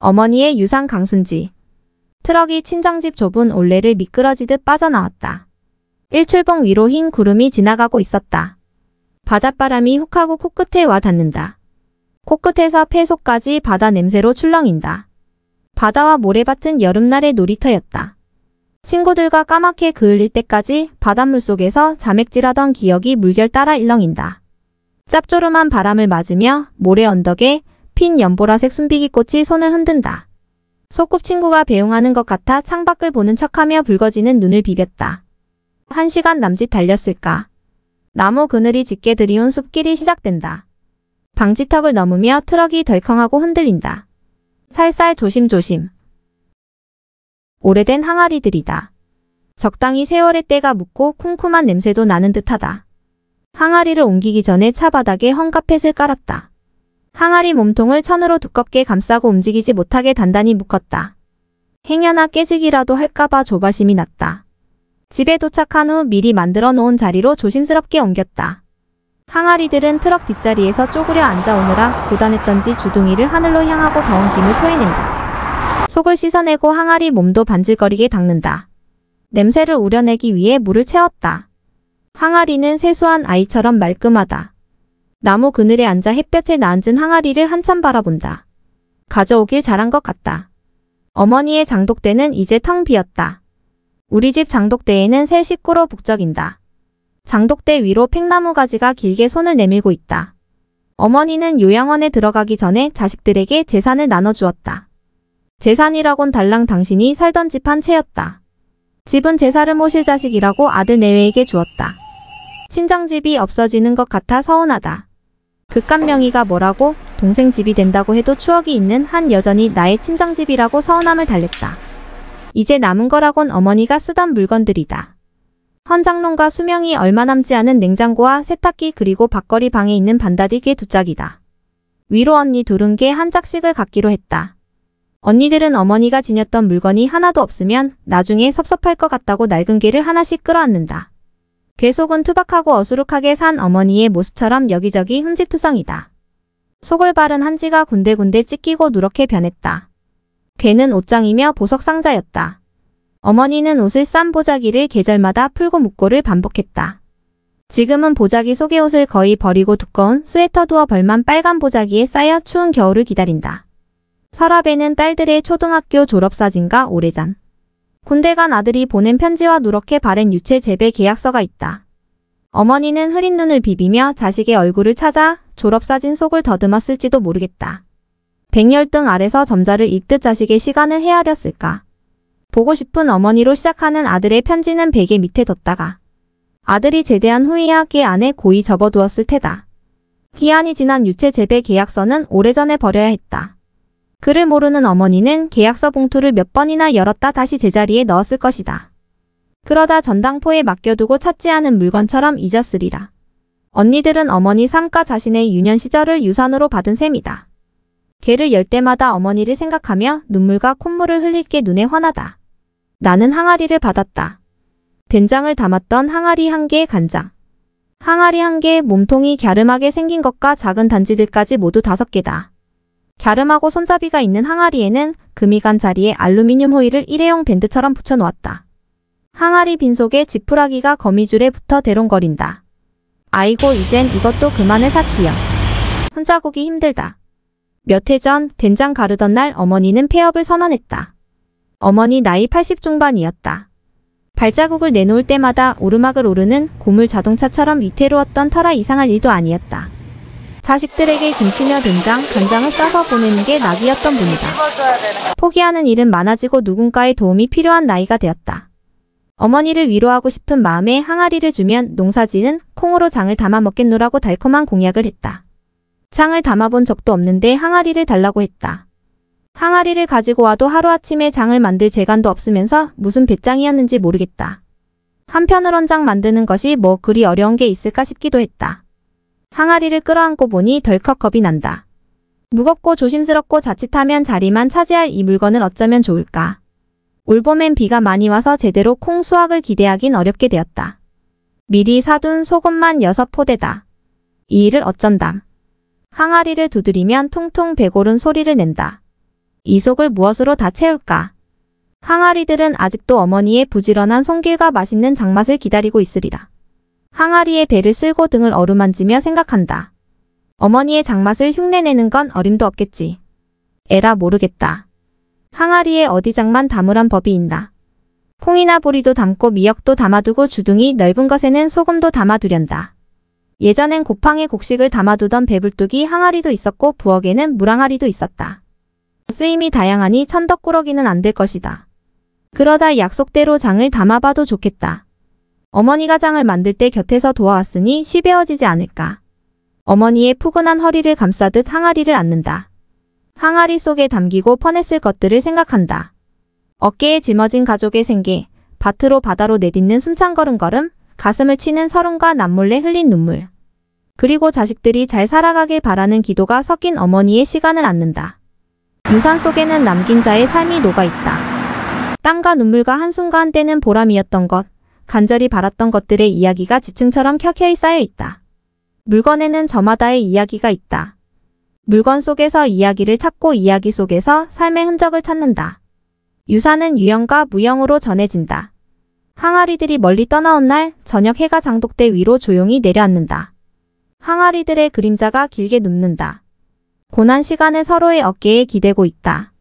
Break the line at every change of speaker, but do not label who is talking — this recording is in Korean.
어머니의 유산 강순지. 트럭이 친정집 좁은 올레를 미끄러지듯 빠져나왔다. 일출봉 위로 흰 구름이 지나가고 있었다. 바닷바람이 훅 하고 코끝에 와 닿는다. 코끝에서 폐속까지 바다 냄새로 출렁인다. 바다와 모래밭은 여름날의 놀이터였다. 친구들과 까맣게 그을릴 때까지 바닷물 속에서 자맥질하던 기억이 물결 따라 일렁인다. 짭조름한 바람을 맞으며 모래 언덕에 핀 연보라색 순비기꽃이 손을 흔든다. 소꿉친구가 배웅하는 것 같아 창밖을 보는 척하며 붉어지는 눈을 비볐다. 1시간 남짓 달렸을까. 나무 그늘이 짙게 들이운 숲길이 시작된다. 방지턱을 넘으며 트럭이 덜컹하고 흔들린다. 살살 조심조심. 오래된 항아리들이다. 적당히 세월의 때가 묻고 쿰쿰한 냄새도 나는 듯하다. 항아리를 옮기기 전에 차 바닥에 헝겊펫을 깔았다. 항아리 몸통을 천으로 두껍게 감싸고 움직이지 못하게 단단히 묶었다. 행여나 깨지기라도 할까봐 조바심이 났다. 집에 도착한 후 미리 만들어 놓은 자리로 조심스럽게 옮겼다. 항아리들은 트럭 뒷자리에서 쪼그려 앉아오느라 고단했던지 주둥이를 하늘로 향하고 더운 김을 토해낸다. 속을 씻어내고 항아리 몸도 반질거리게 닦는다. 냄새를 우려내기 위해 물을 채웠다. 항아리는 세수한 아이처럼 말끔하다. 나무 그늘에 앉아 햇볕에 나앉은 항아리를 한참 바라본다. 가져오길 잘한 것 같다. 어머니의 장독대는 이제 텅 비었다. 우리 집 장독대에는 새 식구로 북적인다. 장독대 위로 팽나무 가지가 길게 손을 내밀고 있다. 어머니는 요양원에 들어가기 전에 자식들에게 재산을 나눠주었다. 재산이라곤 달랑 당신이 살던 집 한 채였다. 집은 제사를 모실 자식이라고 아들 내외에게 주었다. 친정집이 없어지는 것 같아 서운하다. 그깟 명의가 뭐라고 동생 집이 된다고 해도 추억이 있는 한 여전히 나의 친정집이라고 서운함을 달랬다. 이제 남은 거라곤 어머니가 쓰던 물건들이다. 헌장롱과 수명이 얼마 남지 않은 냉장고와 세탁기 그리고 밖거리 방에 있는 반다디 꽤 두 짝이다. 위로 언니 둘은 개 한 짝씩을 갖기로 했다. 언니들은 어머니가 지녔던 물건이 하나도 없으면 나중에 섭섭할 것 같다고 낡은 개를 하나씩 끌어안는다. 개 속은 투박하고 어수룩하게 산 어머니의 모습처럼 여기저기 흠집투성이다. 속을 바른 한지가 군데군데 찢기고 누렇게 변했다. 개는 옷장이며 보석 상자였다. 어머니는 옷을 싼 보자기를 계절마다 풀고 묶고를 반복했다. 지금은 보자기 속의 옷을 거의 버리고 두꺼운 스웨터 두어 벌만 빨간 보자기에 쌓여 추운 겨울을 기다린다. 서랍에는 딸들의 초등학교 졸업사진과 오래전 군대 간 아들이 보낸 편지와 누렇게 바랜 유체 재배 계약서가 있다. 어머니는 흐린 눈을 비비며 자식의 얼굴을 찾아 졸업사진 속을 더듬었을지도 모르겠다. 백열등 아래서 점자를 읽듯 자식의 시간을 헤아렸을까. 보고 싶은 어머니로 시작하는 아들의 편지는 베개 밑에 뒀다가 아들이 제대한 후에야 꽤 안에 고이 접어두었을 테다. 기한이 지난 유체 재배 계약서는 오래전에 버려야 했다. 그를 모르는 어머니는 계약서 봉투를 몇 번이나 열었다 다시 제자리에 넣었을 것이다. 그러다 전당포에 맡겨두고 찾지 않은 물건처럼 잊었으리라. 언니들은 어머니 삼가 자신의 유년 시절을 유산으로 받은 셈이다. 개를 열 때마다 어머니를 생각하며 눈물과 콧물을 흘릴 게 눈에 환하다. 나는 항아리를 받았다. 된장을 담았던 항아리 한 개의 간장. 항아리 한 개의 몸통이 갸름하게 생긴 것과 작은 단지들까지 모두 5개다. 갸름하고 손잡이가 있는 항아리에는 금이 간 자리에 알루미늄 호일을 일회용 밴드처럼 붙여놓았다. 항아리 빈속에 지푸라기가 거미줄에 붙어 대롱거린다. 아이고 이젠 이것도 그만해 사키여. 손자국이 힘들다. 몇 해 전 된장 가르던 날 어머니는 폐업을 선언했다. 어머니 나이 80 중반이었다. 발자국을 내놓을 때마다 오르막을 오르는 고물 자동차처럼 위태로웠던 터라 이상할 일도 아니었다. 자식들에게 김치며 된장, 간장을 싸서 보내는 게 낙이었던 분이다. 포기하는 일은 많아지고 누군가의 도움이 필요한 나이가 되었다. 어머니를 위로하고 싶은 마음에 항아리를 주면 농사지은 콩으로 장을 담아 먹겠노라고 달콤한 공약을 했다. 장을 담아본 적도 없는데 항아리를 달라고 했다. 항아리를 가지고 와도 하루아침에 장을 만들 재간도 없으면서 무슨 배짱이었는지 모르겠다. 한편으론 장 만드는 것이 뭐 그리 어려운 게 있을까 싶기도 했다. 항아리를 끌어안고 보니 덜컥 겁이 난다. 무겁고 조심스럽고 자칫하면 자리만 차지할 이 물건을 어쩌면 좋을까. 올봄엔 비가 많이 와서 제대로 콩 수확을 기대하긴 어렵게 되었다. 미리 사둔 소금만 6포대다. 이 일을 어쩐담. 항아리를 두드리면 퉁퉁 배고른 소리를 낸다. 이 속을 무엇으로 다 채울까? 항아리들은 아직도 어머니의 부지런한 손길과 맛있는 장맛을 기다리고 있으리라. 항아리의 배를 쓸고 등을 어루만지며 생각한다. 어머니의 장맛을 흉내내는 건 어림도 없겠지. 에라 모르겠다. 항아리에 어디 장만 담으란 법이 있나. 콩이나 보리도 담고 미역도 담아두고 주둥이 넓은 것에는 소금도 담아두련다. 예전엔 곱창에 곡식을 담아두던 배불뚝이 항아리도 있었고 부엌에는 물항아리도 있었다. 쓰임이 다양하니 천덕꾸러기는 안 될 것이다. 그러다 약속대로 장을 담아봐도 좋겠다. 어머니가 장을 만들 때 곁에서 도와왔으니 쉬배어지지 않을까. 어머니의 푸근한 허리를 감싸듯 항아리를 안는다. 항아리 속에 담기고 퍼냈을 것들을 생각한다. 어깨에 짊어진 가족의 생계, 밭으로 바다로 내딛는 숨찬 걸음걸음, 가슴을 치는 서름과 남몰래 흘린 눈물. 그리고 자식들이 잘 살아가길 바라는 기도가 섞인 어머니의 시간을 안는다. 유산 속에는 남긴 자의 삶이 녹아있다. 땀과 눈물과 한숨과 한때는 보람이었던 것, 간절히 바랐던 것들의 이야기가 지층처럼 켜켜이 쌓여있다. 물건에는 저마다의 이야기가 있다. 물건 속에서 이야기를 찾고 이야기 속에서 삶의 흔적을 찾는다. 유산은 유형과 무형으로 전해진다. 항아리들이 멀리 떠나온 날 저녁 해가 장독대 위로 조용히 내려앉는다. 항아리들의 그림자가 길게 눕는다. 고난 시간을 서로의 어깨에 기대고 있다.